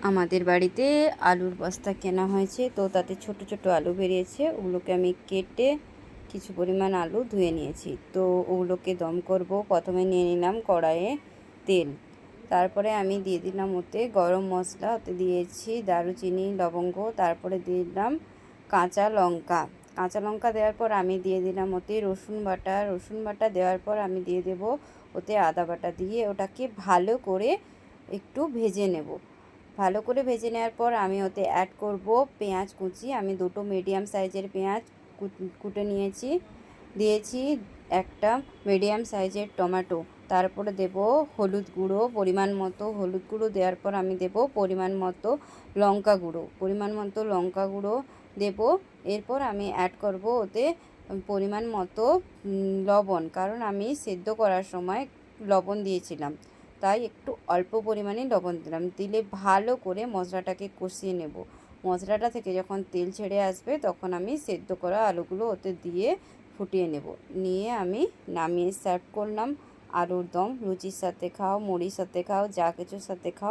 আমাদের বাড়িতে আলুর বস্তা কেনা হয়েছে, তো তাতে ছোট ছোট আলু বেরিয়েছে। ওগুলোকে আমি কেটে কিছু পরিমাণ আলু ধুয়ে নিয়েছি। তো ওগুলোকে দম করব। প্রথমে নিয়ে নিলাম কড়াইয়ে তেল, তারপরে আমি দিয়ে দিলাম ওতে গরম মশলা, ওতে দিয়েছি দারুচিনি লবঙ্গ, তারপরে দিয়ে দিলাম কাঁচা লঙ্কা। কাঁচা লঙ্কা দেওয়ার পর আমি দিয়ে দিলাম ওতে রসুন বাটা। রসুন বাটা দেওয়ার পর আমি দিয়ে দেব ওতে আদা বাটা, দিয়ে ওটাকে ভালো করে একটু ভেজে নেব। ভালো করে ভেজে নেওয়ার পর আমি ওতে অ্যাড করব পেঁয়াজ কুচি। আমি দুটো মিডিয়াম সাইজের পেঁয়াজ কুটে নিয়েছি। দিয়েছি একটা মিডিয়াম সাইজের টমেটো। তারপরে দেব হলুদ গুঁড়ো, পরিমাণ মতো হলুদ গুঁড়ো দেওয়ার পর আমি দেব পরিমাণ মতো লঙ্কা গুঁড়ো, পরিমাণ মতো লঙ্কা গুঁড়ো দেব। এরপর আমি অ্যাড করব ওতে পরিমাণ মতো লবণ, কারণ আমি সেদ্ধ করার সময় লবণ দিয়েছিলাম, তাই একটু অল্প পরিমাণে লবণ দিলাম। দিলে ভালো করে মশলাটাকে কষিয়ে নেব। মশলাটা থেকে যখন তেল ছেড়ে আসবে তখন আমি সেদ্ধ করা আলুগুলো ওতে দিয়ে ফুটিয়ে নেব। নিয়ে আমি নামিয়ে সার্ভ করলাম। আলুর দম লুচির সাথে খাও, মুড়ির সাথে খাও, যা কিছুর সাথে খাও।